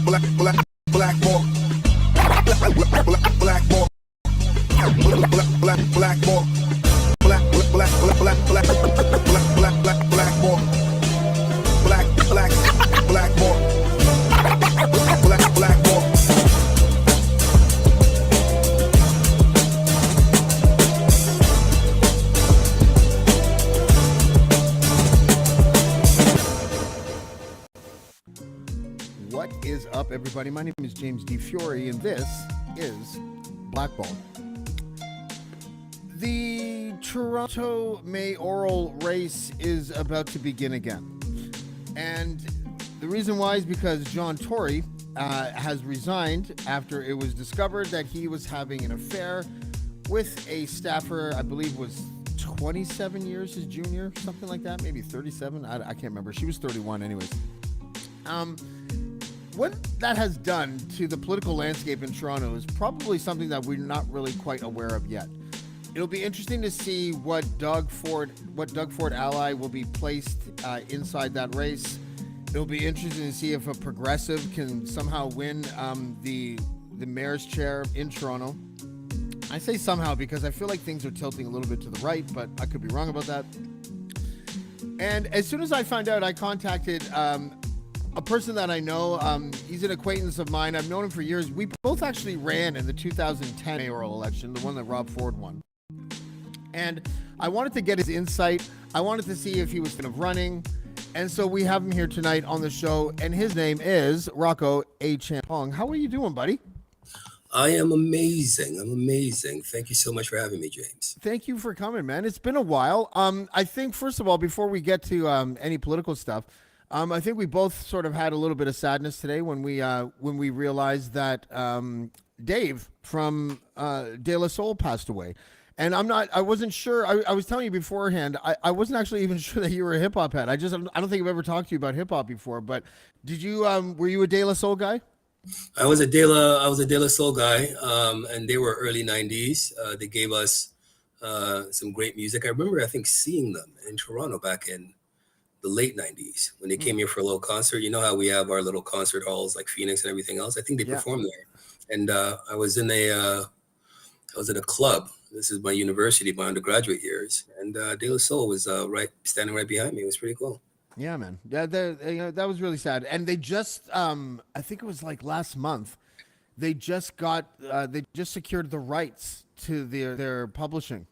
Blackballed. Blackballed. Blackballed. Blackballed. What is up, everybody? My name is James D. Fiore, and this is Blackballed. The Toronto mayoral race is about to begin again. And the reason why is because John Tory has resigned after it was discovered that he was having an affair with a staffer, I believe was 27 years his junior, something like that, maybe 37. I can't remember. She was 31 anyways. What that has done to the political landscape in Toronto is probably something that we're not really quite aware of yet. It'll be interesting to see what Doug Ford ally will be placed inside that race. It'll be interesting to see if a progressive can somehow win the mayor's chair in Toronto. I say somehow because I feel like things are tilting a little bit to the right, but I could be wrong about that. And as soon as I found out, I contacted a person that I know. He's an acquaintance of mine. I've known him for years. We both actually ran in the 2010 mayoral election, the one that Rob Ford won. And I wanted to get his insight. I wanted to see if he was thinking of running. And so we have him here tonight on the show. And his name is Rocco Achampong. How are you doing, buddy? I am amazing. I'm amazing. Thank you so much for having me, James. Thank you for coming, man. It's been a while. I think, first of all, before we get to any political stuff, I think we both sort of had a little bit of sadness today when we realized that Dave from De La Soul passed away. And I wasn't sure. I was telling you beforehand, I wasn't actually even sure that you were a hip hop head. I don't think I've ever talked to you about hip hop before. But did you? Were you a De La Soul guy? I was a De La Soul guy, and they were early '90s. They gave us some great music. I remember, I think, seeing them in Toronto back in the late '90s when they came here for a little concert. You know how we have our little concert halls like Phoenix and everything else. I think they performed there, and I was in a club. This is my university, my undergraduate years, and De La Soul was standing right behind me. It was pretty cool. Yeah, man. That was really sad. And they just, I think it was like last month, they just secured the rights to their publishing.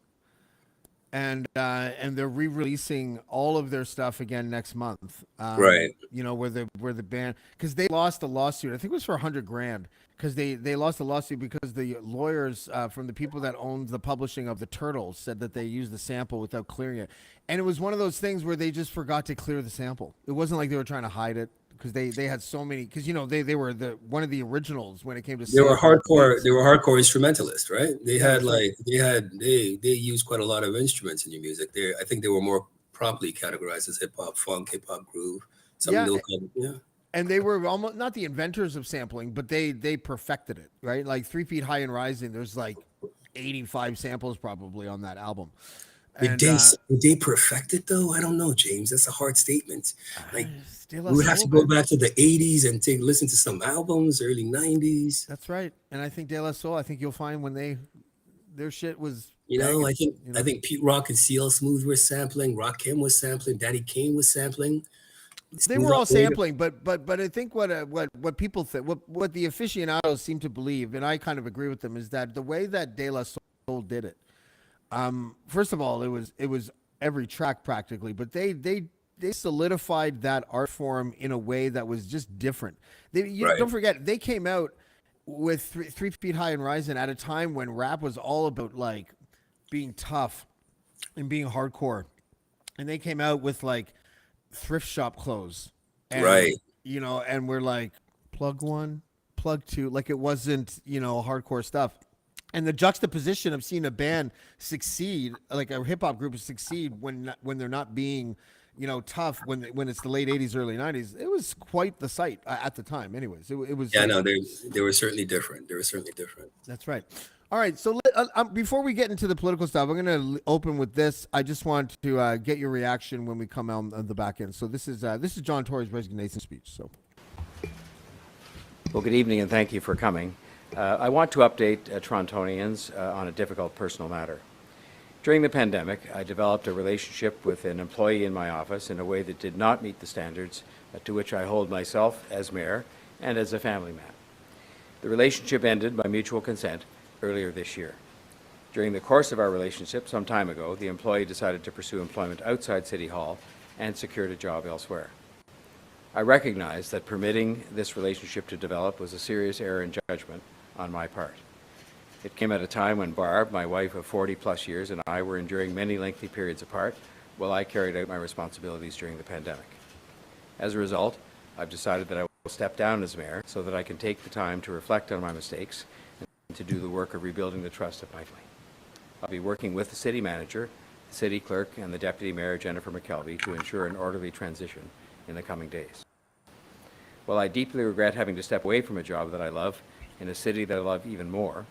And they're re-releasing all of their stuff again next month. Right. You know, where the band, because they lost a lawsuit. I think it was for $100,000, because they lost a lawsuit because the lawyers from the people that owned the publishing of the Turtles said that they used the sample without clearing it. And it was one of those things where they just forgot to clear the sample. It wasn't like they were trying to hide it, because they had so many, because you know they were one of the originals when it came to they were hardcore instrumentalists, right? They used quite a lot of instruments in your music. I think they were more properly categorized as hip hop, funk, hip hop groove. And they were almost not the inventors of sampling, but they perfected it, right? Like 3 Feet High and Rising, there's like 85 samples probably on that album. Did they perfect it though? I don't know, James. That's a hard statement. Like we would have to go back to the 80s and listen to some albums, early 90s. That's right. And I think De La Soul, I think you'll find when their shit was, I think Pete Rock and CL Smooth were sampling, Rakim was sampling, Daddy Kane was sampling. They were all sampling, but I think what people think, what the aficionados seem to believe, and I kind of agree with them, is that the way that De La Soul did it, first of all, it was every track practically, but they solidified that art form in a way that was just different. Don't forget, they came out with 3 Feet High and Rising at a time when rap was all about like being tough and being hardcore, and they came out with like thrift shop clothes, and, and we're like plug 1, plug 2, like it wasn't hardcore stuff. And the juxtaposition of seeing a band succeed, like a hip hop group succeed when they're not being, tough, when it's the late 80s, early 90s, it was quite the sight at the time. Anyways, it was. Yeah, no, they were certainly different. That's right. All right. So before we get into the political stuff, I'm going to open with this. I just want to get your reaction when we come out on the back end. So this is John Tory's resignation speech. So. Well, good evening and thank you for coming. I want to update Torontonians on a difficult personal matter. During the pandemic, I developed a relationship with an employee in my office in a way that did not meet the standards to which I hold myself as mayor and as a family man. The relationship ended by mutual consent earlier this year. During the course of our relationship, some time ago, the employee decided to pursue employment outside City Hall and secured a job elsewhere. I recognize that permitting this relationship to develop was a serious error in judgment on my part. It came at a time when Barb, my wife of 40-plus years, and I were enduring many lengthy periods apart while I carried out my responsibilities during the pandemic. As a result, I've decided that I will step down as mayor so that I can take the time to reflect on my mistakes and to do the work of rebuilding the trust of my family. I'll be working with the city manager, the city clerk, and the deputy mayor, Jennifer McKelvey, to ensure an orderly transition in the coming days. While I deeply regret having to step away from a job that I love in a city that I love even more,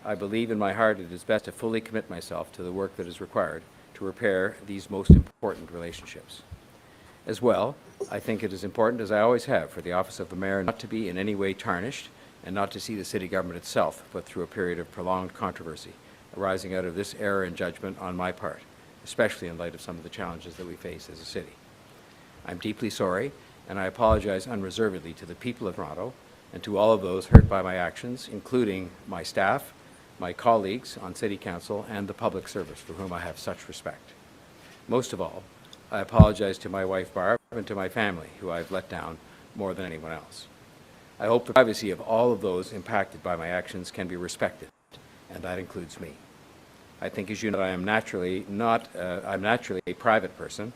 I believe in my heart it is best to fully commit myself to the work that is required to repair these most important relationships. As well, I think it is important, as I always have, for the office of the mayor not to be in any way tarnished and not to see the city government itself put through a period of prolonged controversy arising out of this error in judgment on my part, especially in light of some of the challenges that we face as a city. I'm deeply sorry, and I apologize unreservedly to the people of Toronto and to all of those hurt by my actions, including my staff, my colleagues on City Council, and the public service for whom I have such respect. Most of all, I apologize to my wife Barb and to my family, who I've let down more than anyone else. I hope the privacy of all of those impacted by my actions can be respected, and that includes me. I think, as you know, I'm naturally a private person,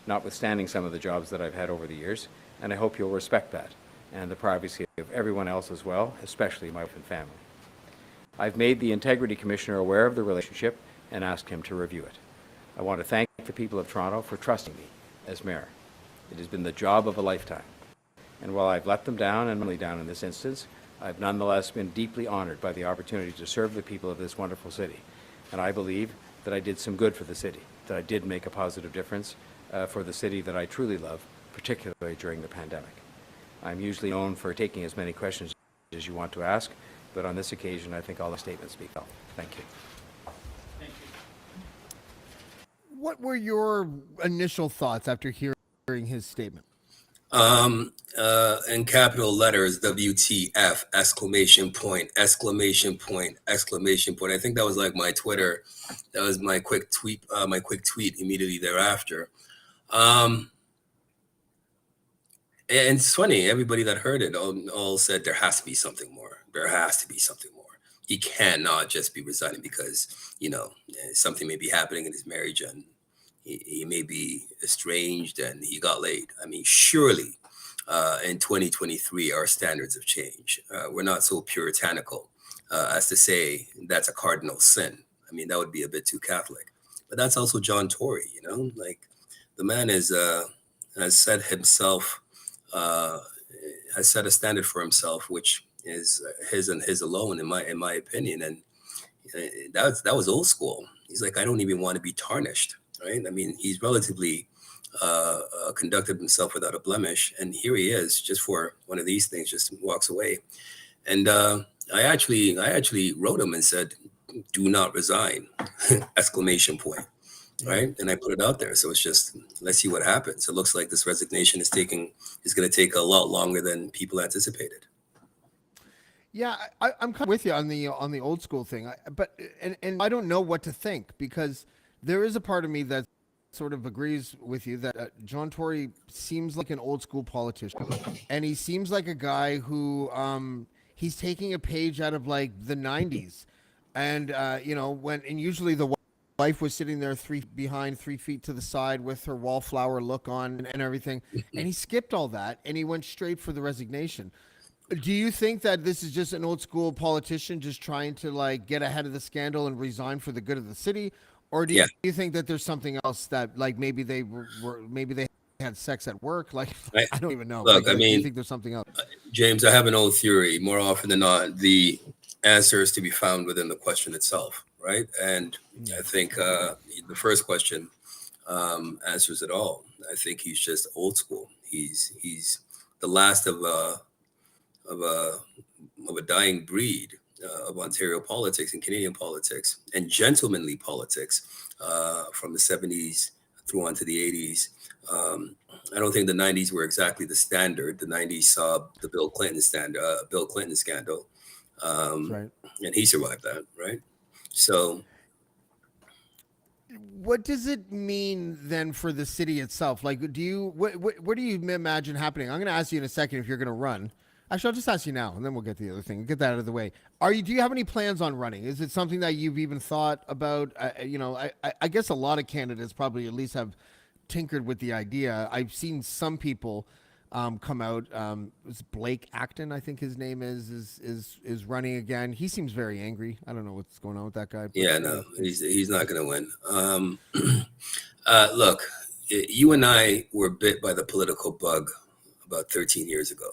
notwithstanding some of the jobs that I've had over the years, and I hope you'll respect that and the privacy of everyone else as well, especially my wife and family. I've made the Integrity Commissioner aware of the relationship and asked him to review it. I want to thank the people of Toronto for trusting me as mayor. It has been the job of a lifetime. And while I've let them down, and only down in this instance, I've nonetheless been deeply honored by the opportunity to serve the people of this wonderful city. And I believe that I did some good for the city, that I did make a positive difference for the city that I truly love, particularly during the pandemic. I'm usually known for taking as many questions as you want to ask, but on this occasion, I think all the statements speak well. Thank you. What were your initial thoughts after hearing his statement? In capital letters, WTF, exclamation point, exclamation point, exclamation point. I think that was like my Twitter. That was my quick tweet immediately thereafter. And it's funny, everybody that heard it all said there has to be something more. There has to be something more. He cannot just be resigning because, something may be happening in his marriage and he may be estranged and he got laid. I mean, surely in 2023, our standards have changed. We're not so puritanical as to say that's a cardinal sin. I mean, that would be a bit too Catholic. But that's also John Tory, like the man has set himself, has set a standard for himself, which is his and his alone, in my opinion. And that was old school. He's like, I don't even want to be tarnished, right? I mean, he's relatively conducted himself without a blemish, and here he is, just for one of these things, just walks away. And I actually wrote him and said, "Do not resign!" exclamation point. Right, and I put it out there. So it's just, let's see what happens. It looks like this resignation is going to take a lot longer than people anticipated. Yeah, I'm kind of with you on the old school thing, but I don't know what to think, because there is a part of me that sort of agrees with you that John Tory seems like an old school politician, and he seems like a guy who he's taking a page out of like the 90s, and usually the wife was sitting there 3 feet to the side with her wallflower look on and everything, and he skipped all that and he went straight for the resignation. Do you think that this is just an old school politician just trying to like get ahead of the scandal and resign for the good of the city? Or do you think that there's something else, that like maybe they had sex at work? Like, I don't even know. Look, like, I mean, do you think there's something else? James, I have an old theory. More often than not, the answer is to be found within the question itself, right? And I think the first question answers it all. I think he's just old school. He's the last of of a dying breed of Ontario politics and Canadian politics and gentlemanly politics from the 70s through on to the 80s. I don't think the 90s were exactly the standard. The 90s saw the Bill Clinton scandal, That's right. and he survived that, right? So, What does it mean then for the city itself? Like, do you what do you imagine happening? I'm going to ask you in a second if you're going to run. Actually, I'll just ask you now, and then we'll get to the other thing. Get that out of the way. Do you have any plans on running? Is it something that you've even thought about? I guess a lot of candidates probably at least have tinkered with the idea. I've seen some people come out. It's Blake Acton, I think his name is running again. He seems very angry. I don't know what's going on with that guy. But, yeah, no, he's not going to win. Look, you and I were bit by the political bug about 13 years ago.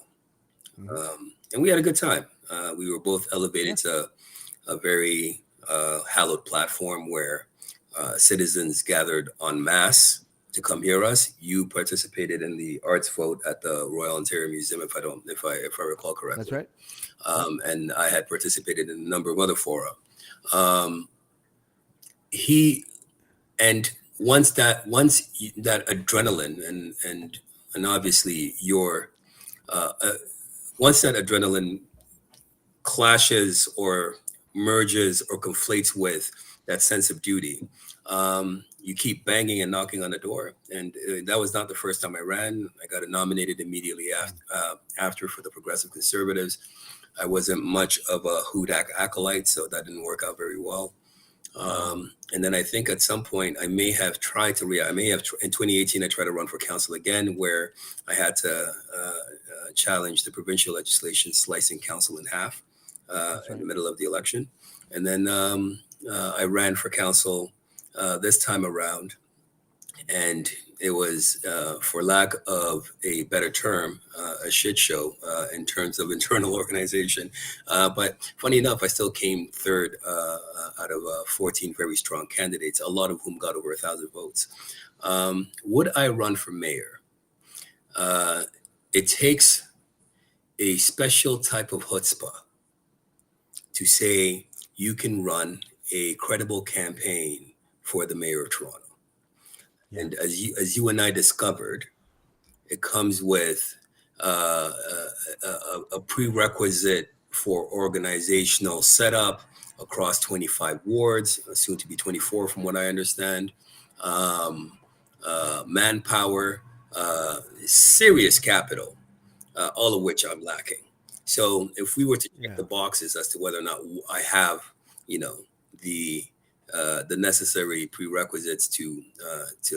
And we had a good time. We were both elevated to a very hallowed platform where citizens gathered en masse to come hear us. You participated in the arts vote at the Royal Ontario Museum, if I recall correctly. That's right. And I had participated in a number of other fora. Once that adrenaline and obviously your once that adrenaline clashes or merges or conflates with that sense of duty, you keep banging and knocking on the door. And that was not the first time I ran. I got nominated immediately after for the Progressive Conservatives. I wasn't much of a Hudak acolyte, so that didn't work out very well. And then I think at some point I may have tried to in 2018, I tried to run for council again, where I had to challenge the provincial legislation slicing council in half in the middle of the election. And then I ran for council this time around, and it was, for lack of a better term, a shit show in terms of internal organization. But funny enough, I still came third out of 14 very strong candidates, a lot of whom got over 1,000 votes. Would I run for mayor? It takes a special type of chutzpah to say you can run a credible campaign for the mayor of Toronto. Yeah. And as you and I discovered, it comes with a prerequisite for organizational setup across 25 wards, soon to be 24 from what I understand, manpower, serious capital, all of which I'm lacking. So if we were to check the boxes as to whether or not I have, the necessary prerequisites to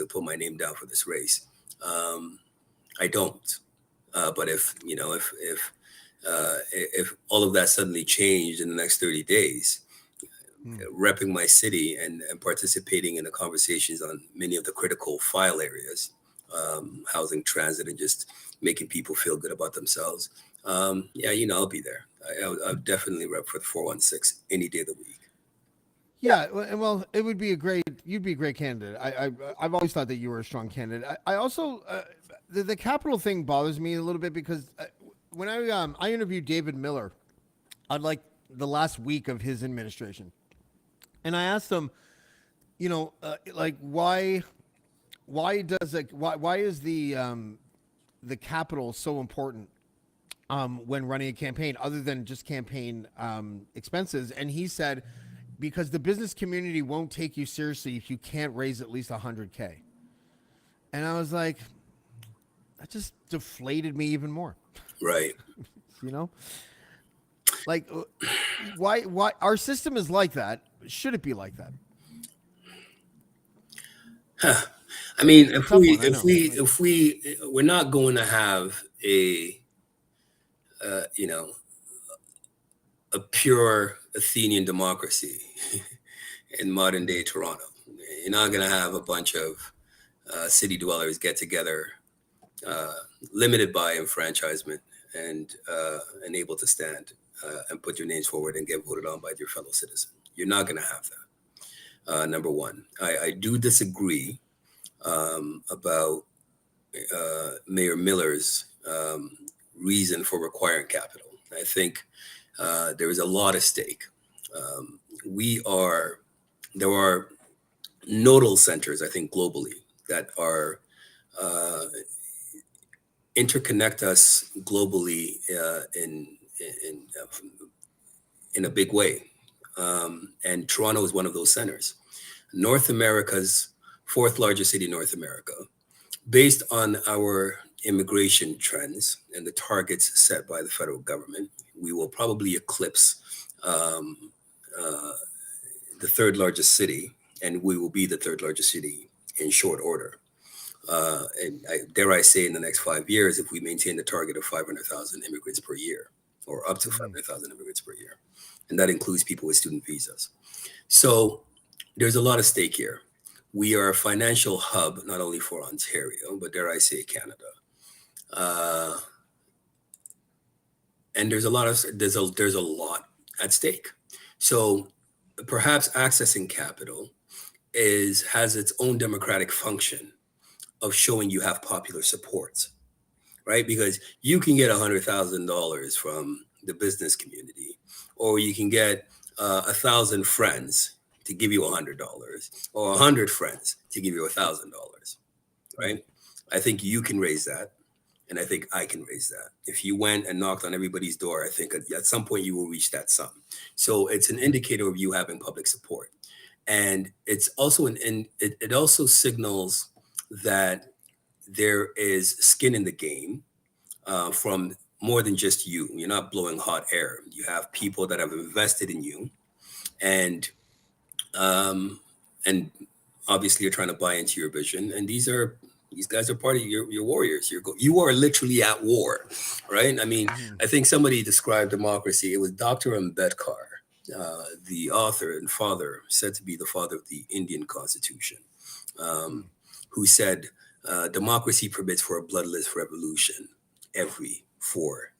put my name down for this race, I don't. But if all of that suddenly changed in the next 30 days, repping my city and participating in the conversations on many of the critical file areas, housing, transit, and just making people feel good about themselves. I'll be there. I'll definitely rep for the 416 any day of the week. Yeah, well, you'd be a great candidate. I've always thought that you were a strong candidate. I also, the capital thing bothers me a little bit because when I interviewed David Miller on like the last week of his administration, and I asked him, why is the capital so important when running a campaign other than just campaign expenses? And he said, because the business community won't take you seriously if you can't raise at least $100K. And I was like, that just deflated me even more. Right. Like, why our system is like that? Should it be like that? I mean, if we're not going to have a pure Athenian democracy in modern day Toronto, you're not going to have a bunch of city dwellers get together, limited by enfranchisement and able to stand and put your names forward and get voted on by your fellow citizen. You're not going to have that. Number one, I do disagree about Mayor Miller's reason for requiring capital. I think there is a lot at stake. We are There are nodal centers, I think, globally that are interconnect us globally in a big way. And Toronto is one of those centers. North America's fourth largest city in North America, based on our immigration trends and the targets set by the federal government, we will probably eclipse uh, the third largest city, and we will be the third largest city in short order. Dare I say, in the next 5 years, if we maintain the target of 500,000 immigrants per year, or up to 500,000 immigrants per year, and that includes people with student visas. So there's a lot at stake here. We are a financial hub, not only for Ontario, but dare I say, Canada. Uh, and there's a lot at stake. So perhaps accessing capital has its own democratic function of showing you have popular support, right? Because you can get $100,000 from the business community, or you can get 1,000 friends to give you $100, or 100 friends to give you $1,000, right? I think you can raise that, and I think I can raise that. If you went and knocked on everybody's door, I think at some point you will reach that sum. So it's an indicator of you having public support, and it's also it also signals that there is skin in the game from more than just you. You're not blowing hot air. You have people that have invested in you, and and obviously you're trying to buy into your vision. And these guys are part of your warriors. You are literally at war, right? I mean, I think somebody described democracy. It was Dr. Ambedkar, the author and father, said to be the father of the Indian Constitution, who said, democracy permits for a bloodless revolution every 4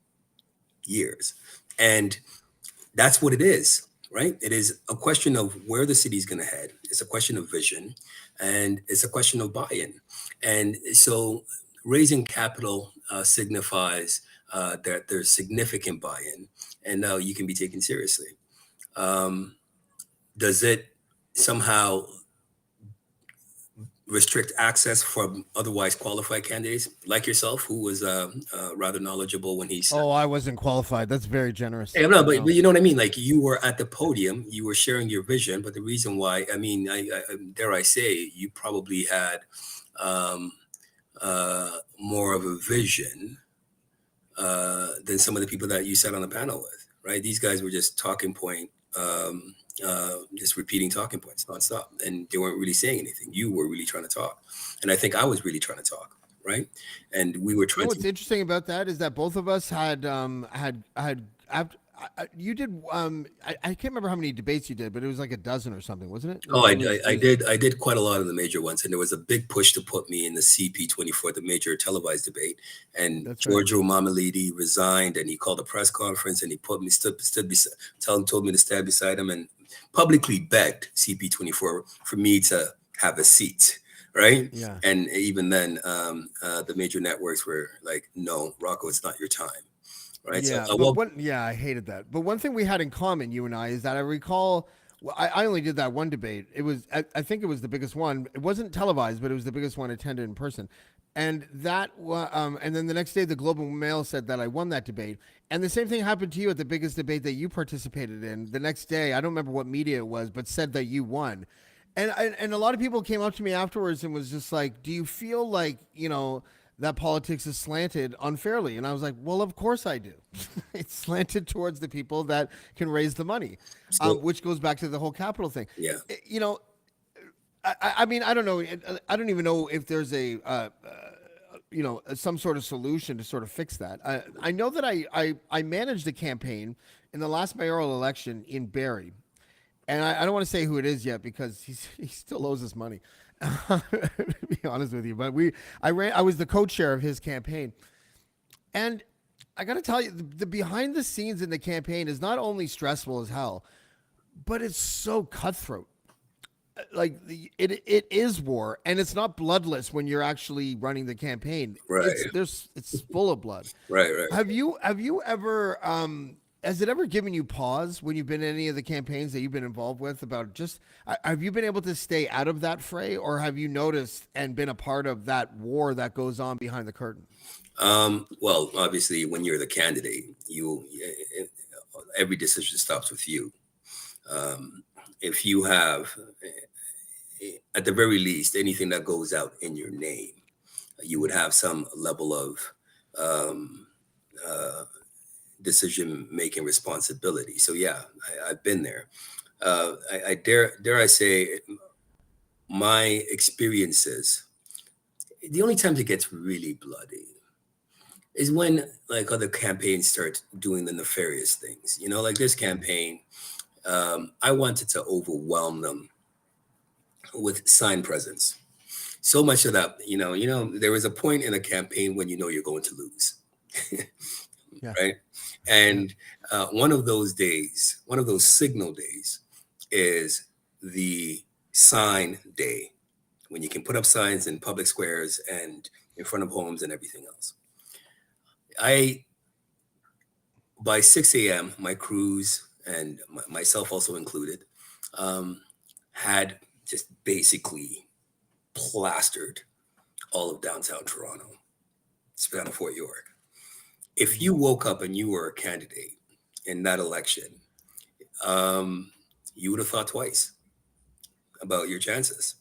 years. And that's what it is, right? It is a question of where the city's going to head. It's a question of vision, and it's a question of buy-in. And so raising capital signifies that there's significant buy-in, and now you can be taken seriously. Does it somehow restrict access from otherwise qualified candidates like yourself, who was rather knowledgeable when he said, Oh, I wasn't qualified. That's very generous. yeah, no, but you know what I mean? Like, you were at the podium, you were sharing your vision, but the reason why, I mean, I dare I say, you probably had more of a vision than some of the people that you sat on the panel with, right? These guys were just just repeating talking points nonstop, and they weren't really saying anything. You were really trying to talk, and I think I was really trying to talk, right? And we were trying. What's interesting about that is that both of us had you did I can't remember how many debates you did, but it was like a dozen or something, wasn't it? Oh, I did quite a lot of the major ones, and there was a big push to put me in the CP24, the major televised debate. And That's Giorgio Mamalidi resigned, and he called a press conference, and he told me to stand beside him, and publicly begged CP24 for me to have a seat, right? Yeah. And even then, the major networks were like, "No, Rocco, it's not your time." Right. Yeah, So, I hated that. But one thing we had in common, you and I, is that I recall, well, I only did that one debate. It was, I think it was the biggest one. It wasn't televised, but it was the biggest one attended in person. And and then the next day, the Globe and Mail said that I won that debate. And the same thing happened to you at the biggest debate that you participated in. The next day, I don't remember what media it was, but said that you won. And a lot of people came up to me afterwards and was just like, "Do you feel like, that politics is slanted unfairly?" And I was like, well, of course I do. It's slanted towards the people that can raise the money, which goes back to the whole capital thing. yeah. I mean, I don't know. I don't even know if there's some sort of solution to sort of fix that. I know that I managed a campaign in the last mayoral election in Barrie. And I don't want to say who it is yet because he still owes us money. To be honest with you, but I was the co-chair of his campaign, and I got to tell you, the behind the scenes in the campaign is not only stressful as hell, but it's so cutthroat. it is war, and it's not bloodless when you're actually running the campaign. Right, It's full of blood. right. Have you ever has it ever given you pause when you've been in any of the campaigns that you've been involved with about just have you been able to stay out of that fray, or have you noticed and been a part of that war that goes on behind the curtain? Well, obviously, when you're the candidate, every decision stops with you. If you have, at the very least, anything that goes out in your name, you would have some level of um, uh, decision making responsibility. So yeah, I've been there. I dare I say my experiences. The only times it gets really bloody is when like other campaigns start doing the nefarious things. You know, like this campaign, I wanted to overwhelm them with sign presence. So much of that, there was a point in a campaign when you know you're going to lose, Yeah. right? Yeah. And one of those days, one of those signal days, is the sign day when you can put up signs in public squares and in front of homes and everything else. I By 6 a.m., my crews and myself also included, um, had just basically plastered all of downtown Toronto, span of Fort York. If you woke up and you were a candidate in that election, um, you would have thought twice about your chances.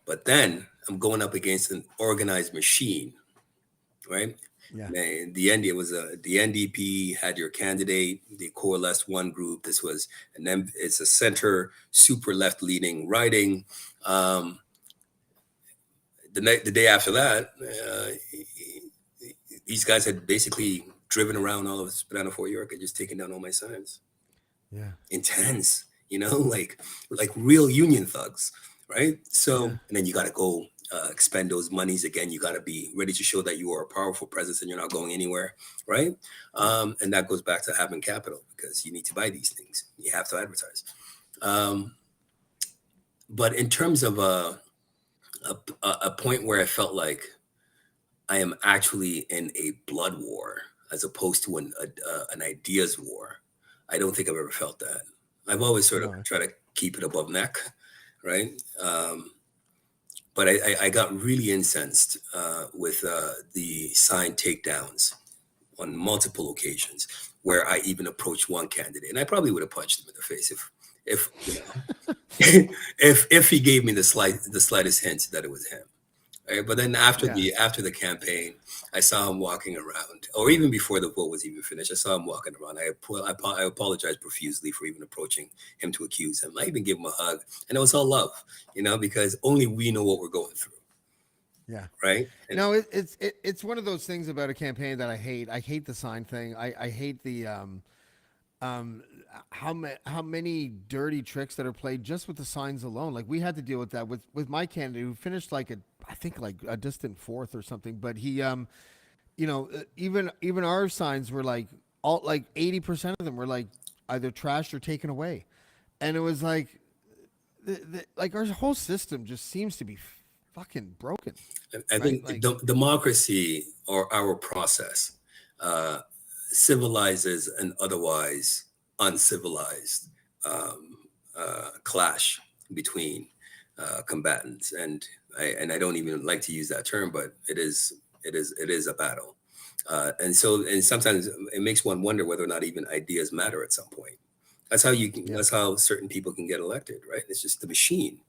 But then I'm going up against an organized machine, right? Yeah. Man, the NDP had your candidate. They coalesced one group. This was, and then it's a center, super left leaning riding. Um, the day after that, these guys had basically driven around all of Spadina, Fort York, and just taken down all my signs. Yeah. Intense, like real union thugs, right? So, Yeah. and then you got to go expend those monies again. You got to be ready to show that you are a powerful presence and you're not going anywhere, right? And that goes back to having capital because you need to buy these things. You have to advertise. Um, but in terms of a point where I felt like I am actually in a blood war as opposed to an ideas war, I don't think I've ever felt that. I've always sort of No. tried to keep it above neck, right? But I got really incensed with the sign takedowns on multiple occasions, where I even approached one candidate, and I probably would have punched him in the face if if he gave me the slightest hint that it was him. Right? But then Yeah. after the campaign, I saw him walking around, or even before the vote was even finished, I saw him walking around. I apologized profusely for even approaching him to accuse him. I even gave him a hug, and it was all love, because only we know what we're going through, Yeah. right? And No, it's one of those things about a campaign that I hate. I hate the sign thing. I hate the um how many dirty tricks that are played just with the signs alone. Like we had to deal with that with my candidate who finished like I think like a distant fourth or something. But he even our signs were like all like 80% of them were like either trashed or taken away, and it was like like our whole system just seems to be fucking broken, I right? think Like democracy, or our process, uh, civilizes an otherwise uncivilized clash between combatants, and I don't even like to use that term, but it is a battle, and sometimes it makes one wonder whether or not even ideas matter at some point. yeah, That's how certain people can get elected, right? It's just the machine.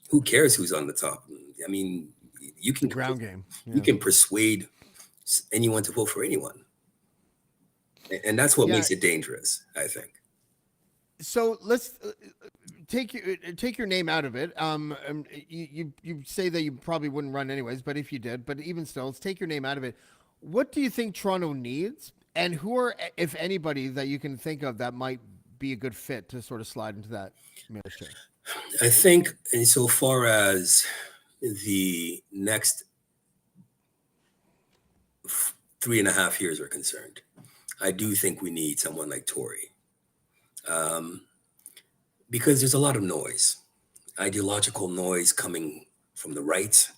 Who cares who's on the top? I mean, you the can ground game. you Yeah. can persuade anyone to vote for anyone, and that's what Yeah. makes it dangerous, I think. So let's take your name out of it. You say that you probably wouldn't run anyways, but if you did, but even still, let's take your name out of it. What do you think Toronto needs, and who are, if anybody, that you can think of that might be a good fit to sort of slide into that mayor's chair? I think, insofar as the next 3.5 years are concerned, I do think we need someone like Tory, um, because there's a lot of noise. ideological noise coming from the right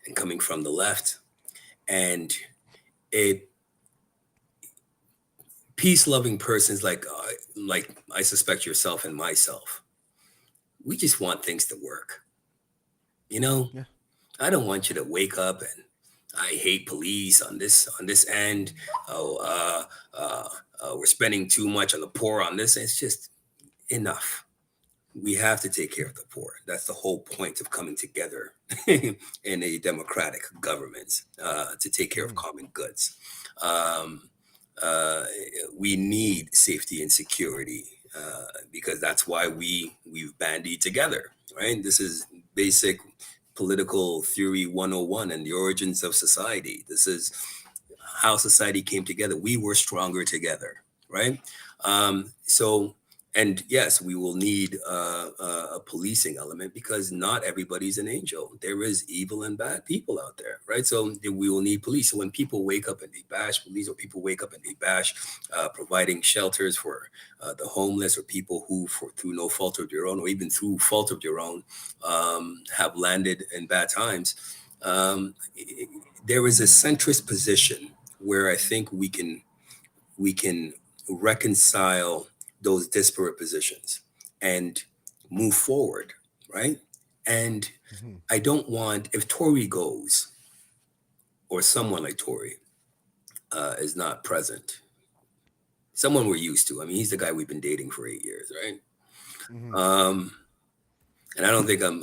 and coming from the left, and it peace-loving persons like I suspect yourself and myself, we just want things to work. You know, Yeah. I don't want you to wake up and I hate police on this end. Oh, we're spending too much on the poor on this. It's just enough. We have to take care of the poor. That's the whole point of coming together in a democratic government, to take care of common goods. Um, uh, we need safety and security, because that's why we've bandied together, right? This is basic political theory 101 and the origins of society. This is how society came together. We were stronger together, right? So, and yes, we will need a policing element because not everybody's an angel. There is evil and bad people out there, right? So we will need police. So when people wake up and they bash police, or people wake up and they bash providing shelters for the homeless, or people who, through no fault of their own, or even through fault of their own, have landed in bad times, there is a centrist position where I think we can reconcile those disparate positions and move forward, right? And I don't want, if Tory goes, or someone like Tory is not present, someone we're used to. I mean, he's the guy we've been dating for 8 years, right? And I don't think I'm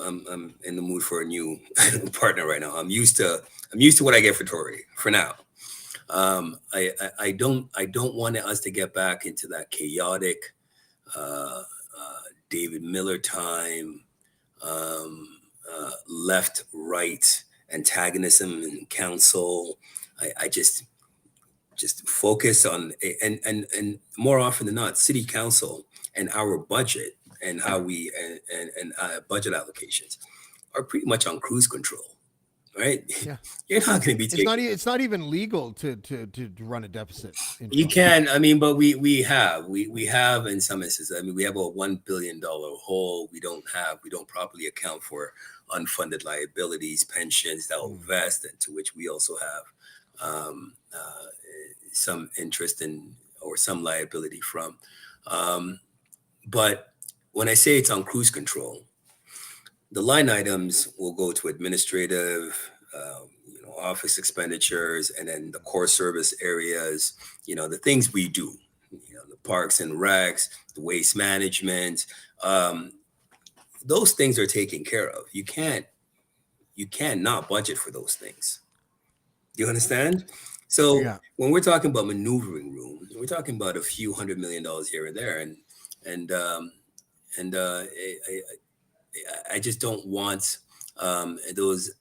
in the mood for a new partner right now. I'm used to what I get for Tory for now. I don't want us to get back into that chaotic David Miller time, left right antagonism in council. I just focus on, and more often than not, city council and our budget and how we and budget allocations are pretty much on cruise control, right? Yeah. You're not going to be taking. It's not even legal to run a deficit. You can, I mean, but we have in some instances. I mean, we have a $1 billion hole. We don't properly account for unfunded liabilities, pensions that will vest, and to which we also have some interest in, or some liability from. But when I say it's on cruise control, the line items will go to administrative, office expenditures, and then the core service areas, the things we do, the parks and recs, the waste management, those things are taken care of. You can't not budget for those things. Do you understand? So when we're talking about maneuvering room, we're talking about a few $100 million here and there, and I just don't want those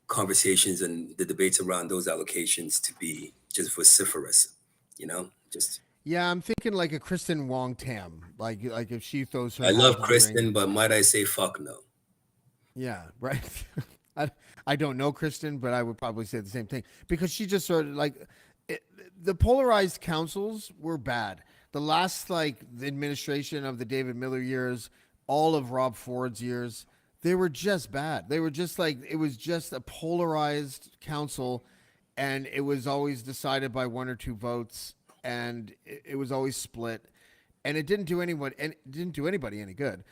conversations and the debates around those allocations to be just vociferous, just. Yeah, I'm thinking like a Kristen Wong Tam, like if she throws her. I love Kristen, but might I say fuck no? Yeah, right. I don't know Kristen, but I would probably say the same thing, because she just sort of the polarized councils were bad. The last the administration of the David Miller years, all of Rob Ford's years, they were just bad. They were just it was just a polarized council, and it was always decided by one or two votes, and it was always split, and it didn't do anybody any good.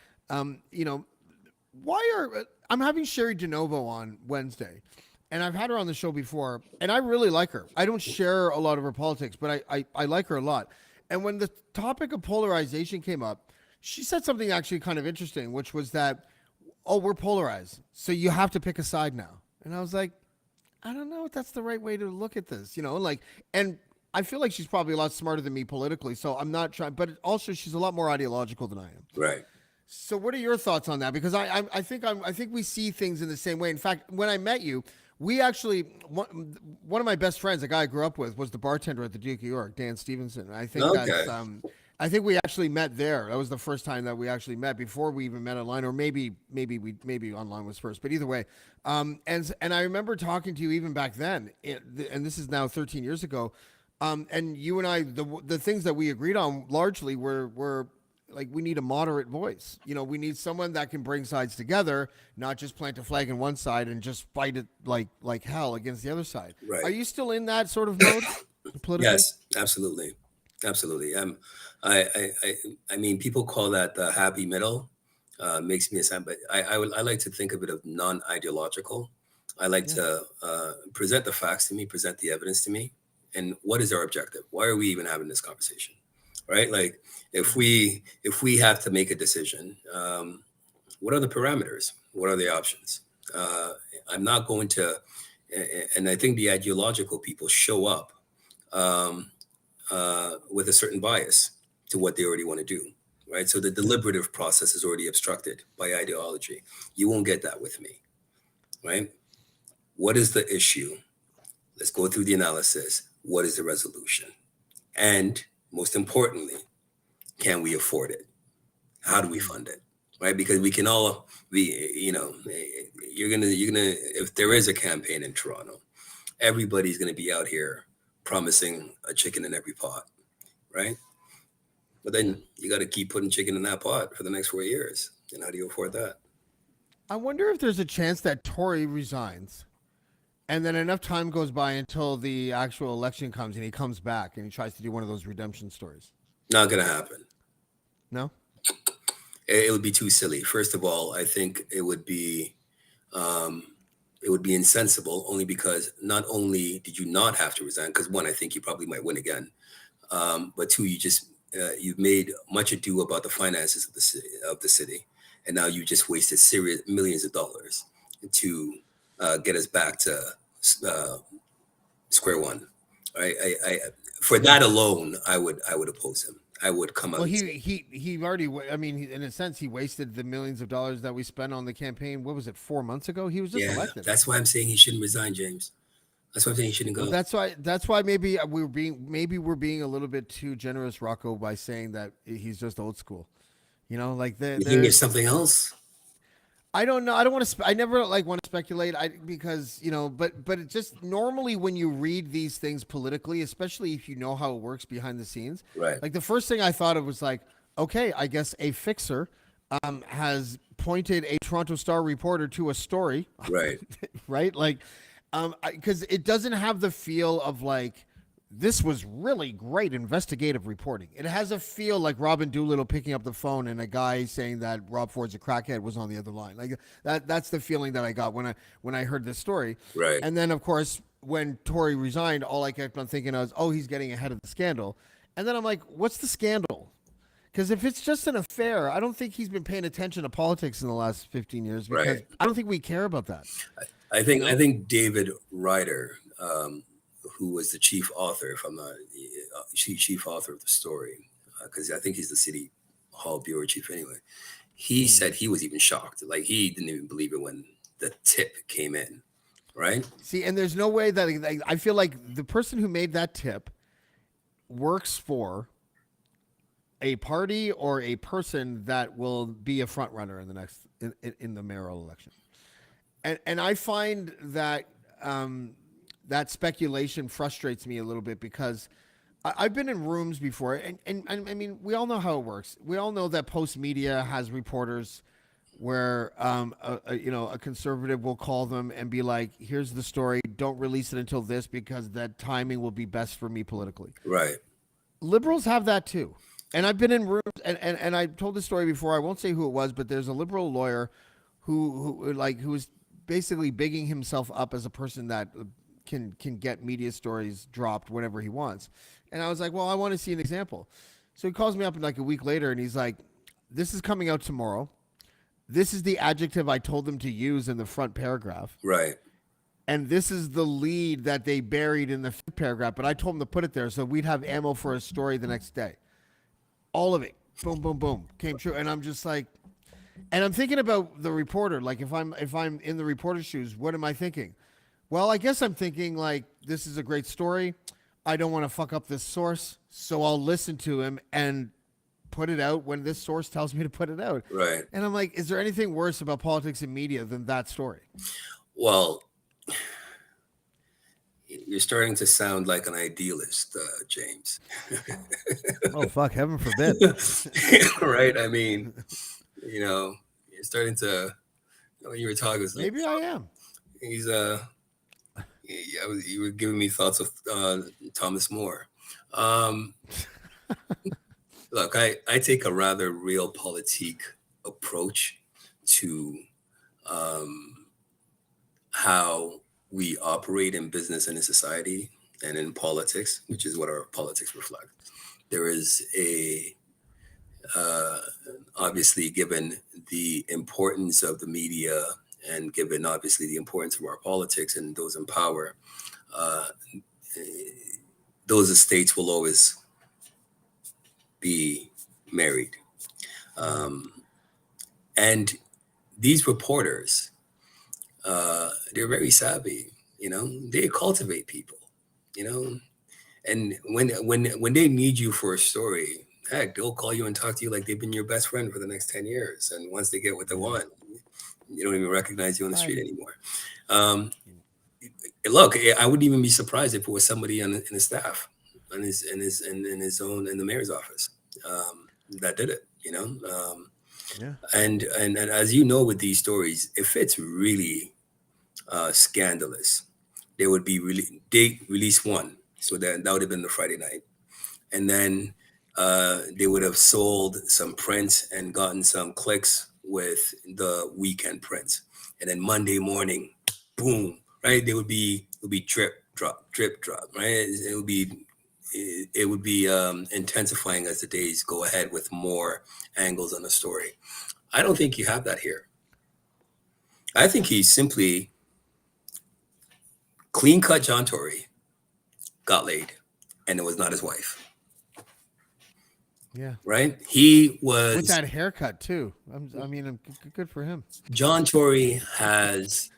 I'm having Sherry DeNovo on Wednesday, and I've had her on the show before, and I really like her. I don't share a lot of her politics, but I like her a lot. And when the topic of polarization came up, she said something actually kind of interesting, which was that, we're polarized, so you have to pick a side now. And I was like, I don't know if that's the right way to look at this, and I feel like she's probably a lot smarter than me politically, so I'm not trying, but also she's a lot more ideological than I am. Right. So what are your thoughts on that? Because I think we see things in the same way. In fact, when I met you, we actually, one of my best friends, a guy I grew up with, was the bartender at the Duke of York, Dan Stevenson. I think I think we actually met there. That was the first time that we actually met, before we even met online, or maybe online was first. But either way, and I remember talking to you even back then, and this is now 13 years ago. And you and I, the things that we agreed on largely were like we need a moderate voice. You know, we need someone that can bring sides together, not just plant a flag on one side and just fight it like hell against the other side. Right. Are you still in that sort of mode politically? Yes, absolutely, absolutely. I mean, people call that the happy middle. Makes me a sound, but I like to think of it of non-ideological. I like to present the facts to me, present the evidence to me, and what is our objective? Why are we even having this conversation? Right? Like, if we have to make a decision, what are the parameters? What are the options? I'm not going to, and I think the ideological people show up with a certain bias to what they already want to do, right? So the deliberative process is already obstructed by ideology. You won't get that with me, right? What is the issue? Let's go through the analysis. What is the resolution? And most importantly, can we afford it? How do we fund it? Right? Because we can all be, you're gonna, if there is a campaign in Toronto, everybody's gonna be out here promising a chicken in every pot, right? But then you got to keep putting chicken in that pot for the next 4 years. And how do you afford that? I wonder if there's a chance that Tory resigns and then enough time goes by until the actual election comes and he comes back and he tries to do one of those redemption stories. Not going to happen. No? It would be too silly. First of all, I think it would be insensible, only because not only did you not have to resign, because one, I think you probably might win again, but two, you've made much ado about the finances of the city, and now you just wasted serious millions of dollars to get us back to square one. Right? For that alone, I would oppose him. I would come out. Well, he already. I mean, in a sense, he wasted the millions of dollars that we spent on the campaign. What was it, 4 months ago? He was just elected. That's why I'm saying he shouldn't resign, James. That's why I'm saying he shouldn't go. Well, that's why maybe we're being a little bit too generous, Rocco, by saying that he's just old school. You know, like you think there's something else? I don't know. I don't want to. I never want to speculate. Because but it just normally when you read these things politically, especially if you know how it works behind the scenes, right? Like the first thing I thought of was like, okay, I guess a fixer has pointed a Toronto Star reporter to a story, right? Right, like, because it doesn't have the feel of like, this was really great investigative reporting. It has a feel like Robin Doolittle picking up the phone and a guy saying that Rob Ford's a crackhead was on the other line. Like that's the feeling that I got when I heard this story. Right. And then of course when Tory resigned, all I kept on thinking was, oh, he's getting ahead of the scandal. And then I'm like, what's the scandal? Because if it's just an affair, I don't think he's been paying attention to politics in the last 15 years. Because right. I don't think we care about that. I think David Ryder, who was the chief author, if I'm not chief author of the story, because I think he's the city hall bureau chief anyway. He said he was even shocked. Like, he didn't even believe it when the tip came in, right? See, and there's no way that I feel like the person who made that tip works for a party or a person that will be a front runner in the next in the mayoral election. And I find that that speculation frustrates me a little bit because I've been in rooms before, and I mean, we all know how it works. We all know that Post Media has reporters where a conservative will call them and be like, here's the story, don't release it until this because that timing will be best for me politically. Right. Liberals have that too. And I've been in rooms, and I told this story before. I won't say who it was, but there's a liberal lawyer who was basically bigging himself up as a person that can get media stories dropped whenever he wants. And I was like, well, I want to see an example. So he calls me up like a week later, and he's like, this is coming out tomorrow. This is the adjective I told them to use in the front paragraph. Right. And this is the lead that they buried in the fifth paragraph, but I told them to put it there so we'd have ammo for a story the next day. All of it, boom, boom, boom, came true. And I'm just like, and I'm thinking about the reporter. Like, if I'm in the reporter's shoes, what am I thinking? Well, I guess I'm thinking like, this is a great story. I don't want to fuck up this source, so I'll listen to him and put it out when this source tells me to put it out. Right. And I'm like, is there anything worse about politics and media than that story? Well, you're starting to sound like an idealist, James. Oh fuck, heaven forbid. Right? I mean, you're starting to. When you were talking, it's like Maybe I am. he's you were giving me thoughts of Thomas More. Um, Look, I take a rather realpolitik approach to how we operate in business and in society and in politics, which is what our politics reflect. There is obviously, given the importance of the media and given obviously the importance of our politics and those in power, uh, those estates will always be married. And these reporters, they're very savvy. They cultivate people. You know, and when they need you for a story, heck, they'll call you and talk to you like they've been your best friend for the next 10 years. And once they get what they want, you don't even recognize you on the street anymore. Um, Look, I wouldn't even be surprised if it was somebody in the staff, in his own in the mayor's office, that did it. Yeah. And as you know, with these stories, if it's really scandalous, they release one, so that would have been the Friday night, and then they would have sold some prints and gotten some clicks with the weekend prints, and then Monday morning, boom, right? It would be drip drop, right? It would be intensifying as the days go ahead with more angles on the story. I don't think you have that here. I think he's simply clean cut John Tory, got laid, and it was not his wife. Yeah. Right? He was With that haircut too. Good for him. John Tory has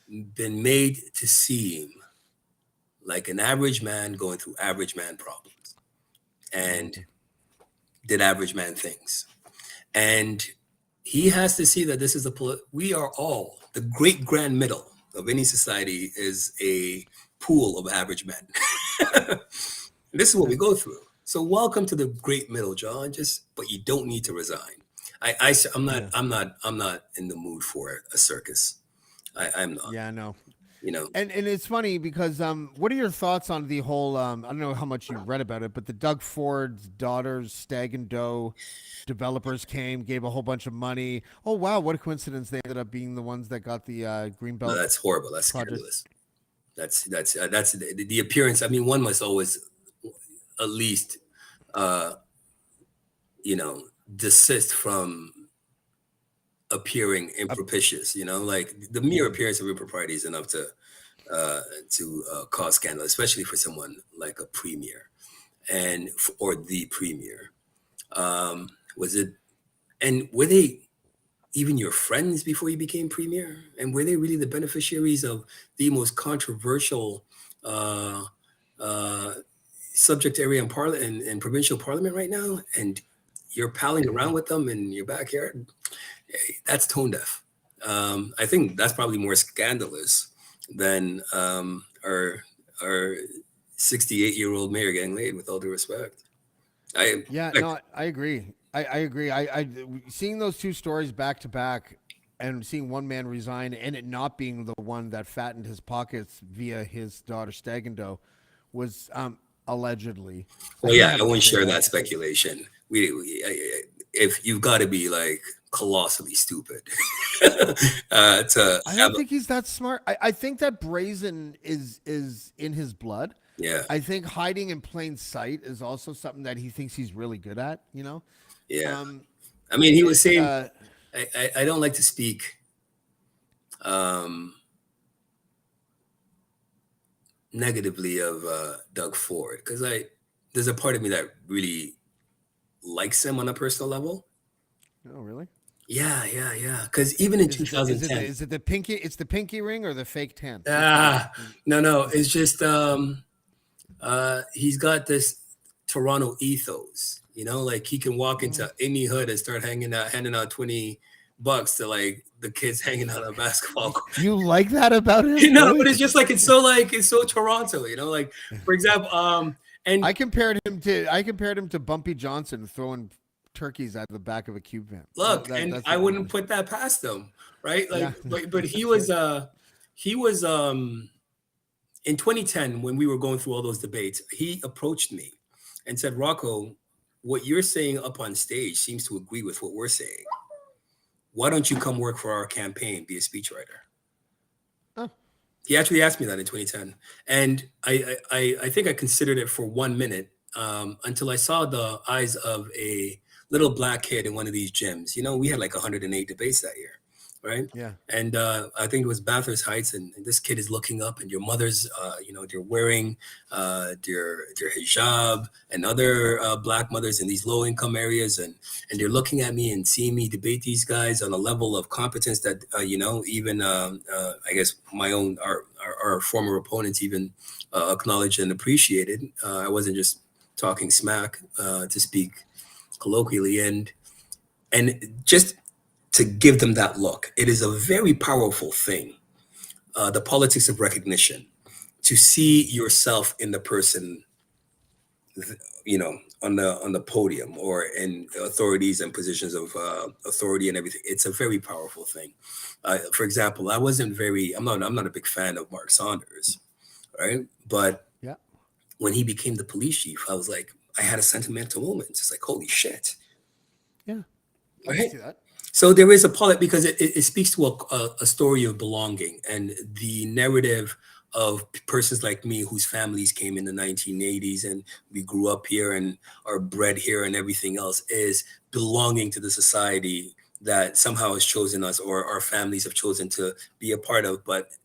been made to seem like an average man going through average man problems and did average man things. And he has to see that this is we are all, the great grand middle of any society is a pool of average men. This is what we go through. So welcome to the great middle, John. But you don't need to resign. I'm not in the mood for a circus. I'm not. Yeah, I know. And And it's funny because what are your thoughts on the whole I don't know how much you read about it, but the Doug Ford's daughters, Stag and Doe developers came, gave a whole bunch of money. Oh wow, what a coincidence! They ended up being the ones that got the Greenbelt. no, that's horrible. That's project. scandalous. That's the appearance. I mean, one must always at least desist from appearing impropitious. Like the mere appearance of impropriety is enough to cause scandal, especially for someone like a premier or the premier. Was it? And were they even your friends before you became premier? And were they really the beneficiaries of the most controversial subject area in parliament and provincial parliament right now? And you're palling around with them in your backyard? That's tone deaf. I think that's probably more scandalous than our 68-year-old mayor getting laid, with all due respect. I agree. I agree. I seeing those two stories back to back and seeing one man resign and it not being the one that fattened his pockets via his daughter Stag and Doe was allegedly. Well, yeah, I won't share that speculation. If you've got to be like colossally stupid I don't think he's that smart. I think that brazen is in his blood. Yeah. I think hiding in plain sight is also something that he thinks he's really good at, Yeah. I mean, he was saying, I don't like to speak negatively of Doug Ford because there's a part of me that really likes him on a personal level. Oh, really? Yeah. Because even in 2010, is it the pinky? It's the pinky ring or the fake tan? No. It's just he's got this Toronto ethos. Like he can walk into any hood and start handing out $20 bucks to like the kids hanging out on basketball court. You like that about him? You know, Really? but it's just like it's so Toronto, you know, like for example, and I compared him to Bumpy Johnson throwing turkeys out of the back of a cube van. look, That's and I what wouldn't put that past him, right? Like, Yeah. but he was in 2010 when we were going through all those debates, he approached me and said, Rocco, what you're saying up on stage seems to agree with what we're saying. Why don't you come work for our campaign, be a speechwriter? Oh. He actually asked me that in 2010, and I think I considered it for 1 minute until I saw the eyes of a little black kid in one of these gyms. You know, we had like 108 debates that year, right? Yeah. And I think it was Bathurst Heights, and this kid is looking up, and your mother's, they're wearing their hijab, and other black mothers in these low income areas, and they're looking at me and seeing me debate these guys on a level of competence that even I guess our former opponents even acknowledged and appreciated. I wasn't just talking smack, to speak colloquially, and just to give them that look. It is a very powerful thing, the politics of recognition, to see yourself in the person, on the podium or in authorities and positions of authority and everything. It's a very powerful thing. For example, I'm not a big fan of Mark Saunders, right? But Yeah. when he became the police chief, I was like, I had a sentimental moment. It's like, holy shit. Yeah. I Right? can see that. So there is a part because it speaks to a story of belonging, and the narrative of persons like me whose families came in the 1980s and we grew up here and are bred here and everything else is belonging to the society that somehow has chosen us, or our families have chosen to be a part of. But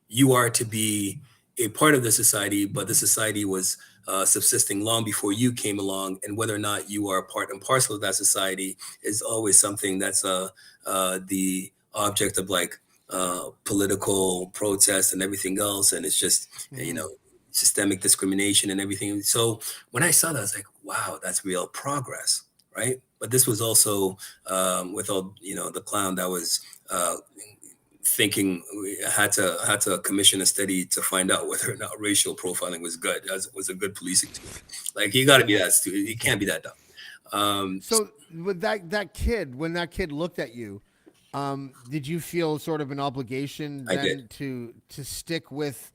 you are to be a part of the society, but the society was subsisting long before you came along, and whether or not you are part and parcel of that society is always something that's the object of like political protest and everything else, and it's just systemic discrimination and everything. So when I saw that, I was like, wow, that's real progress, right? But this was also with all the clown that was thinking we had to commission a study to find out whether or not racial profiling was good, as was a good policing tool. Like, you got to be that stupid. You can't be that dumb. So with that kid, when that kid looked at you, did you feel sort of an obligation I then did. to stick with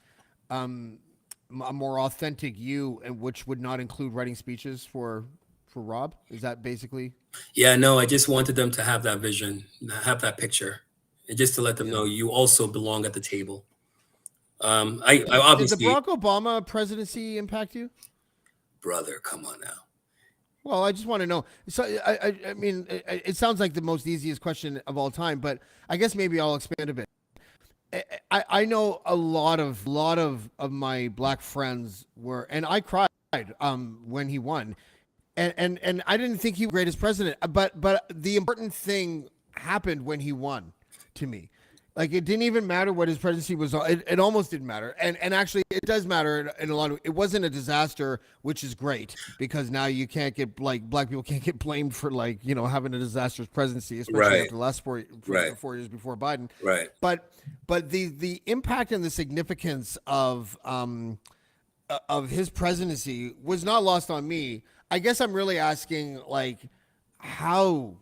a more authentic you, and which would not include writing speeches for Rob? Is that basically? Yeah, no, I just wanted them to have that vision, have that picture, and just to let them know you also belong at the table. I Did the obviously, Barack Obama presidency impact you? brother, come on now. Well, I just want to know. So, I mean, it sounds like the most easiest question of all time, but I guess maybe I'll expand a bit. I know a lot of my black friends were, and I cried when he won, and I didn't think he was the greatest president, but the important thing happened when he won, to me. Like, it didn't even matter what his presidency was. It almost didn't matter. And actually, it does matter in a lot of. It wasn't a disaster, which is great, because now you can't get, like, black people can't get blamed for, like, having a disastrous presidency, especially Right. after the last 4 years before Biden. Right. But the impact and the significance of his presidency was not lost on me. I guess I'm really asking, like, how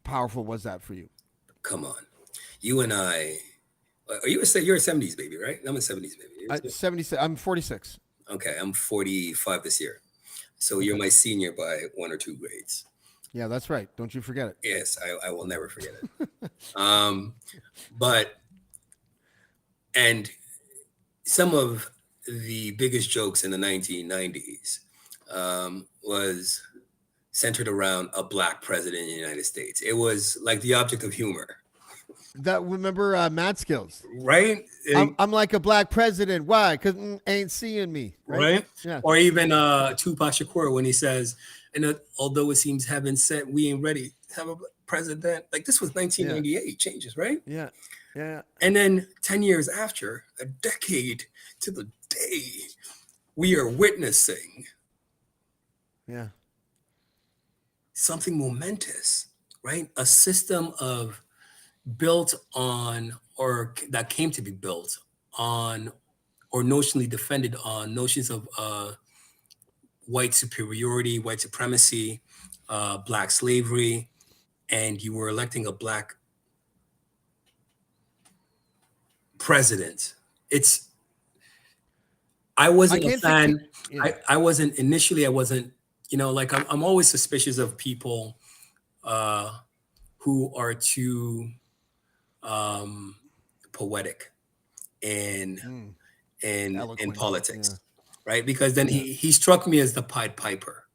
powerful was that for you? Come on. You and I, you're a 70s baby, right? I'm a 70s baby. 76. I'm 46. Okay, I'm 45 this year. So you're my senior by 1 or 2 grades. Yeah, that's right. Don't you forget it. Yes, I will never forget it. And some of the biggest jokes in the 1990s was centered around a black president in the United States. It was like the object of humor. Remember Mad Skills? Right? I'm like a black president. Why? Because ain't seeing me. Right? Yeah. Or even Tupac Shakur when he says, and although it seems heaven sent, we ain't ready to have a president. Like, this was 1998 changes, right? Yeah. Yeah. And then 10 years after, a decade to the day, we are witnessing something momentous, right? A system of built on, or that came to be built on, or notionally defended on notions of white superiority, white supremacy, black slavery, and you were electing a black president. I wasn't a can't think. fan. Yeah. I wasn't initially. I wasn't. Like I'm always suspicious of people who are too poetic in Eloquent. politics, Yeah. right? Because then he struck me as the Pied Piper,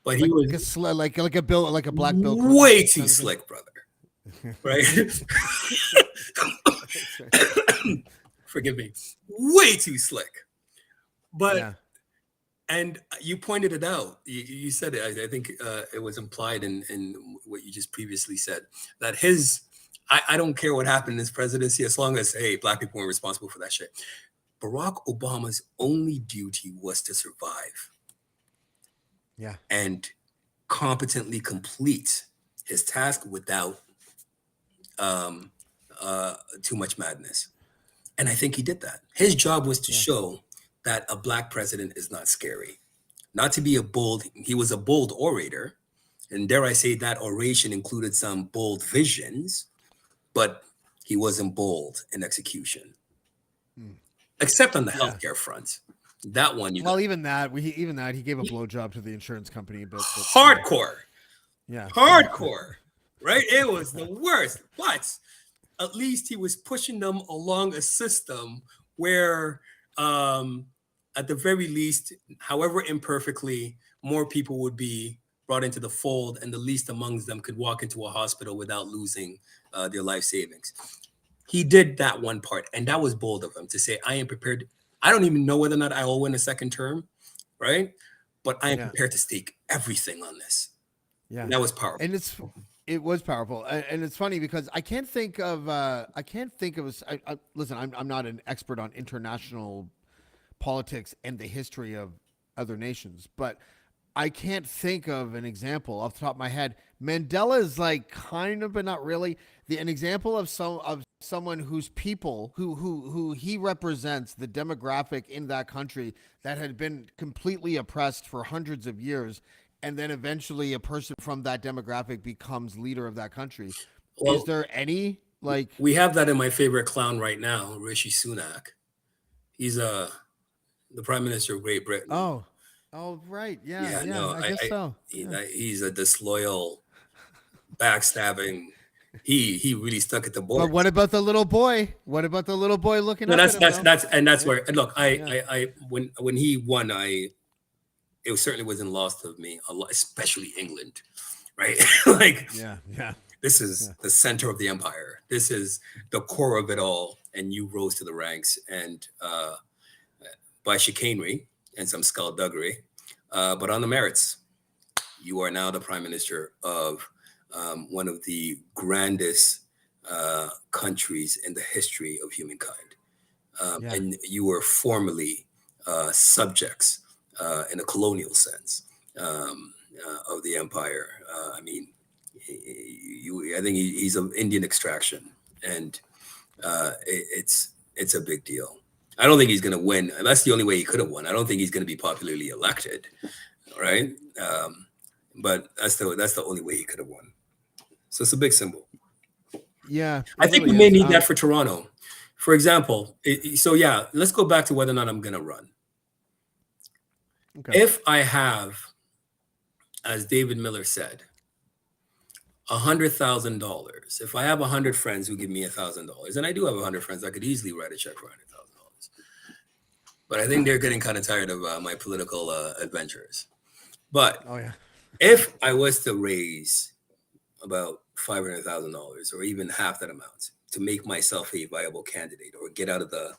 but he Like was like a black Bill Clinton way too kind of thing. slick, brother. Right? Forgive me. Way too slick. But Yeah. and you pointed it out. You said it. I think it was implied in what you just previously said, that I don't care what happened in his presidency as long as, hey, black people weren't responsible for that shit. Barack Obama's only duty was to survive. Yeah. And competently complete his task without too much madness. And I think he did that. His job was to show that a black president is not scary. Not to be he was a bold orator. And dare I say that oration included some bold visions, but he wasn't bold in execution. Except on the healthcare front. That one, Even that he gave a blowjob to the insurance company, but hardcore. Yeah. Hardcore. Right? It was the worst. But at least he was pushing them along a system where at the very least, however imperfectly, more people would be brought into the fold, and the least amongst them could walk into a hospital without losing their life savings. He did that one part, and that was bold of him to say, I am prepared. I don't even know whether or not I will win a second term, right? But I am prepared to stake everything on this. Yeah. And that was powerful. And it was powerful, and it's funny because I can't think of listen, I'm not an expert on international politics and the history of other nations, but I can't think of an example off the top of my head. Mandela is like kind of, but not really, an example of someone whose people who he represents, the demographic in that country that had been completely oppressed for hundreds of years, and then eventually a person from that demographic becomes leader of that country. Is there any like? We have that in my favorite clown right now, Rishi Sunak. He's the Prime Minister of Great Britain. Oh, right. Yeah. No, I guess so. He's a disloyal, backstabbing. He really stuck at the board. But what about the little boy? What about the little boy looking up at him? That's where, and look, I when he won, it certainly wasn't lost of me, especially England, right? Like, this is the center of the empire. This is the core of it all, and you rose to the ranks, and by chicanery and some skullduggery, but on the merits, you are now the prime minister of one of the grandest countries in the history of humankind. And you were formerly subjects in a colonial sense of the empire. I mean, I think he's of Indian extraction, and it's a big deal. I don't think he's going to win. That's the only way he could have won. I don't think he's going to be popularly elected, right? But that's the only way he could have won. So it's a big symbol. Yeah, I think we may need that for Toronto. For example, let's go back to whether or not I'm going to run. Okay. If I have, as David Miller said, $100,000, if I have 100 friends who give me $1,000, and I do have 100 friends, I could easily write a check for $100,000. But I think they're getting kind of tired of my political adventures. But if I was to raise about $500,000 or even half that amount to make myself a viable candidate, or get out of the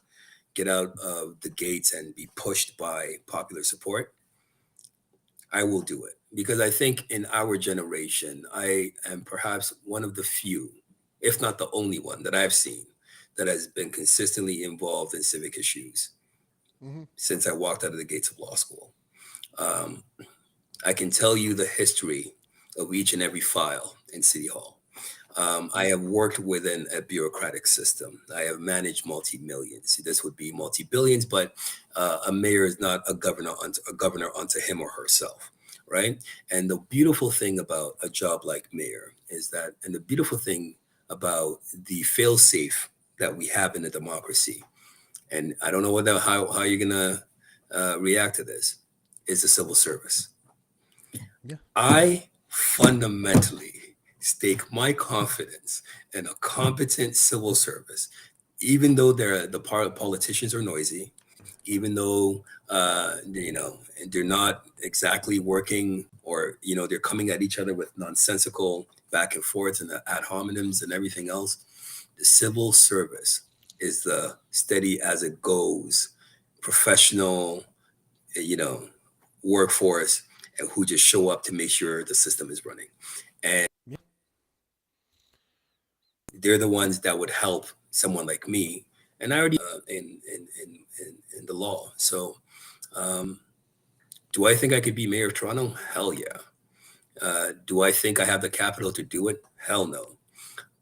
gates and be pushed by popular support, I will do it. Because I think in our generation, I am perhaps one of the few, if not the only one, that I've seen that has been consistently involved in civic issues since I walked out of the gates of law school. I can tell you the history of each and every file in City Hall. I have worked within a bureaucratic system. I have managed multi-millions. This would be multi-billions, but a mayor is not a governor unto him or herself, right? And the beautiful thing about a job like mayor is that, and the beautiful thing about the fail-safe that we have in a democracy, and I don't know how you're gonna react to this, is the civil service. Yeah. I fundamentally stake my confidence in a competent civil service, even though politicians are noisy, even though they're not exactly working, or they're coming at each other with nonsensical back and forth and ad hominems and everything else. The civil service is the steady as it goes, professional, workforce, and who just show up to make sure the system is running. And they're the ones that would help someone like me. And I already in the law. So do I think I could be mayor of Toronto? Hell yeah. Do I think I have the capital to do it? Hell no.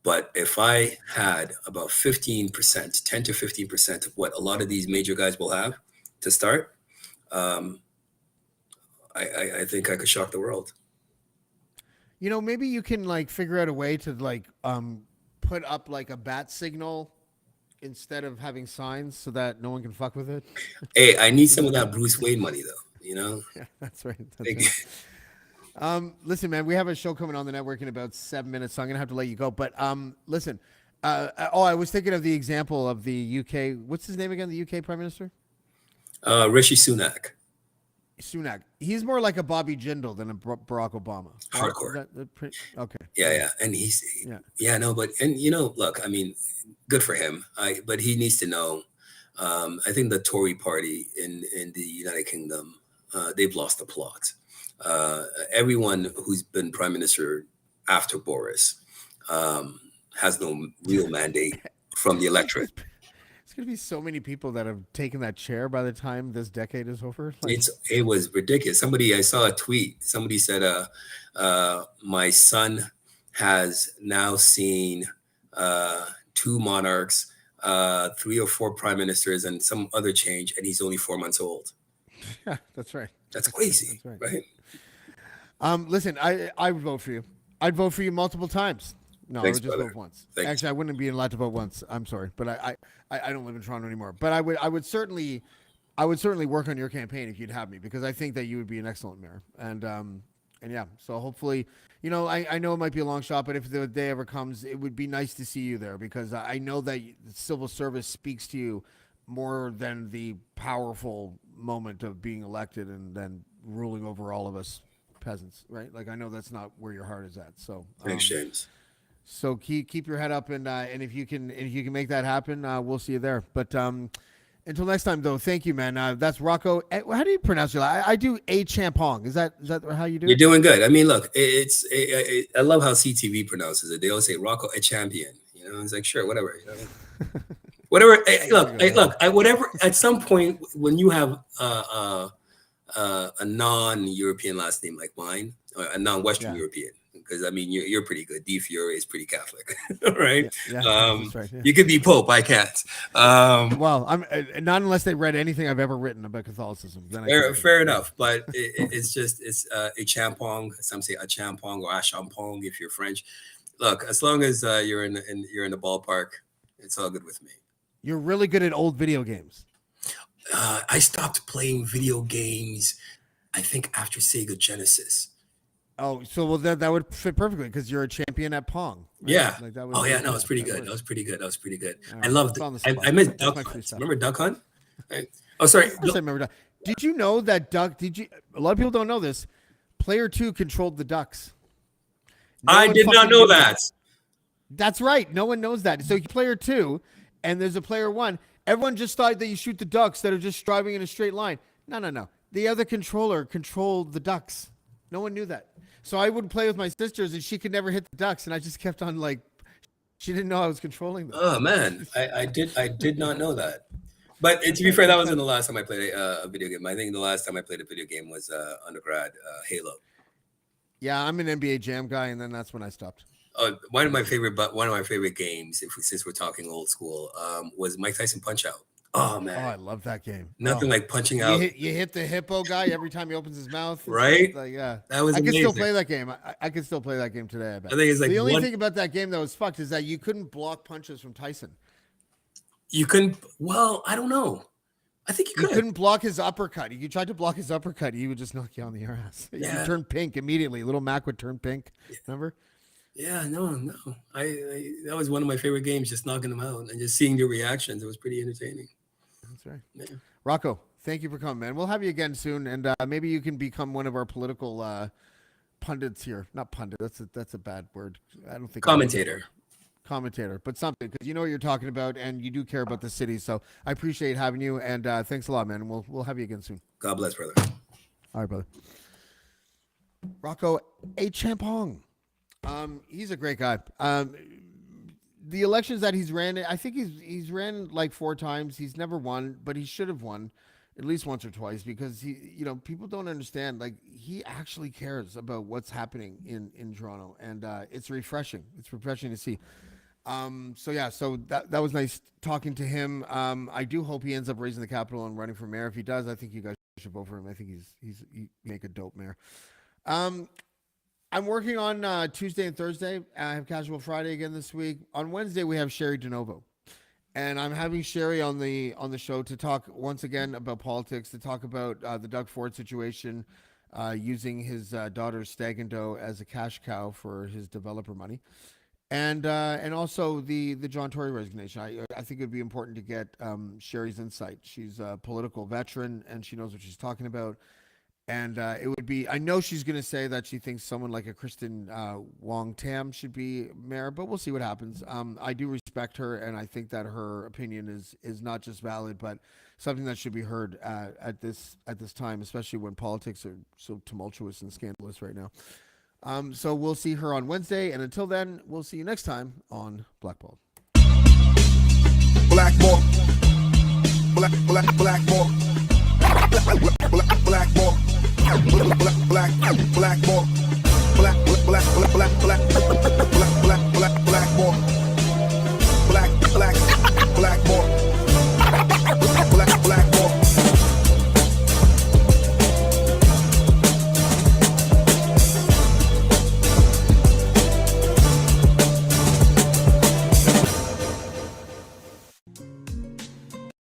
But if I had about 15%, 10 to 15% of what a lot of these major guys will have to start, I think I could shock the world. Maybe you can like figure out a way to like put up like a bat signal instead of having signs so that no one can fuck with it. Hey, I need some of that Bruce Wayne money though, Yeah, that's right. Listen, man, we have a show coming on the network in about 7 minutes, so I'm gonna have to let you go. But listen, I was thinking of the example of the UK. What's his name again? The UK Prime Minister? Rishi Sunak. Sunak. He's more like a Bobby Jindal than a Barack Obama. Hardcore. Okay. Yeah. And look, I mean, good for him. But he needs to know. I think the Tory party in the United Kingdom, they've lost the plot. Everyone who's been prime minister after Boris has no real mandate from the electorate. There's going to be so many people that have taken that chair by the time this decade is over. It was ridiculous. I saw a tweet. Somebody said, my son has now seen 2 monarchs, 3 or 4 prime ministers, and some other change, and he's only 4 months old. Yeah, that's right. That's crazy, that's right? Listen, I would vote for you. I'd vote for you multiple times. No, Thanks, I would just brother. vote once. Thanks. Actually, I wouldn't be allowed to vote once. I'm sorry, but I don't live in Toronto anymore. But I would certainly work on your campaign if you'd have me, because I think that you would be an excellent mayor. And yeah, so hopefully, I know it might be a long shot, but if the day ever comes, it would be nice to see you there, because I know that the civil service speaks to you more than the powerful moment of being elected and then ruling over all of us peasants, right? Like, I know that's not where your heart is at. So Thanks, James. So keep your head up, and if you can make that happen, we'll see you there. But until next time, though, thank you, man. That's Rocco. How do you pronounce your last? I do Achampong. Is that how you do it? You're doing good. I mean, look, I love how CTV pronounces it. They always say Rocco Achampong. It's like, sure, whatever. Whatever. Whatever. At some point, when you have a non-European last name like mine, or a non-Western European, because I mean, you're pretty good. D. Fiore is pretty Catholic, right? Yeah, that's right. Yeah. You could be Pope. I can't. Well, I'm not unless they read anything I've ever written about Catholicism. Then fair enough, but it's Achampong. Some say Achampong or Achampong if you're French. Look, as long as you're in the ballpark, it's all good with me. You're really good at old video games. I stopped playing video games, I think, after Sega Genesis. Oh, so well that would fit perfectly because you're a champion at Pong. Right? Yeah. Like that would, It was pretty good. That was pretty good. Right. I loved it. I missed Duck Hunt. Remember Duck Hunt? Right. Oh, sorry. Of course I remember Duck. Did you know that a lot of people don't know this. Player 2 controlled the ducks. I did not know that. That's right. No one knows that. So player 2, and there's a player 1. Everyone just thought that you shoot the ducks that are just driving in a straight line. No. The other controller controlled the ducks. No one knew that. So I would play with my sisters, and she could never hit the ducks, and I just kept on she didn't know I was controlling them. Oh man, I did not know that. But to be fair, that wasn't the last time I played a video game. I think the last time I played a video game was undergrad Halo. Yeah, I'm an NBA Jam guy, and then that's when I stopped. one of my favorite games, since we're talking old school, was Mike Tyson Punch Out. Oh Oh, man, I love that game. nothing Oh. like punching You out, hit the hippo guy every time he opens his mouth. and right? stuff, Like, yeah. That was I can still amazing. play that game. I can still play that game today. I bet. I think it's like the only one- thing about that game that was fucked is that you couldn't block punches from Tyson. You couldn't. Well, I don't know. I think you You could. couldn't block his uppercut. You tried to block his uppercut, he would just knock you on the ass. You Yeah. turn pink immediately. Little Mac would turn pink. Remember? Yeah, no. I that was one of my favorite games, just knocking them out and just seeing the reactions. It was pretty entertaining. That's right. Yeah. Rocco, thank you for coming, man. We'll have you again soon, and maybe you can become one of our political pundits here. Not pundit. That's a bad word. I don't think commentator, but something, because you know what you're talking about, and you do care about the city. So I appreciate having you, and thanks a lot, man. And we'll have you again soon. God bless, brother. All right, brother. Rocco Achampong. He's a great guy. The elections that he's ran, I think he's ran like 4 times. He's never won, but he should have won at least once or twice, because people don't understand. Like, he actually cares about what's happening in Toronto, and it's refreshing. It's refreshing to see. So that was nice talking to him. I do hope he ends up raising the capital and running for mayor. If he does, I think you guys should vote for him. I think he make a dope mayor. I'm working on Tuesday and Thursday. I have Casual Friday again this week. On Wednesday, we have Sherry DeNovo. And I'm having Sherry on the show to talk once again about politics, to talk about the Doug Ford situation, using his daughter's Stag and Doe as a cash cow for his developer money. And also the John Tory resignation. I think it would be important to get Sherry's insight. She's a political veteran, and she knows what she's talking about. And it would be, I know she's going to say that she thinks someone like a Kristen Wong-Tam should be mayor, but we'll see what happens. I do respect her, and I think that her opinion is not just valid, but something that should be heard at this time, especially when politics are so tumultuous and scandalous right now. So we'll see her on Wednesday, and until then, we'll see you next time on Blackballed. Blackballed. Blackballed. Blackballed. Blackballed. Blackballed. Black.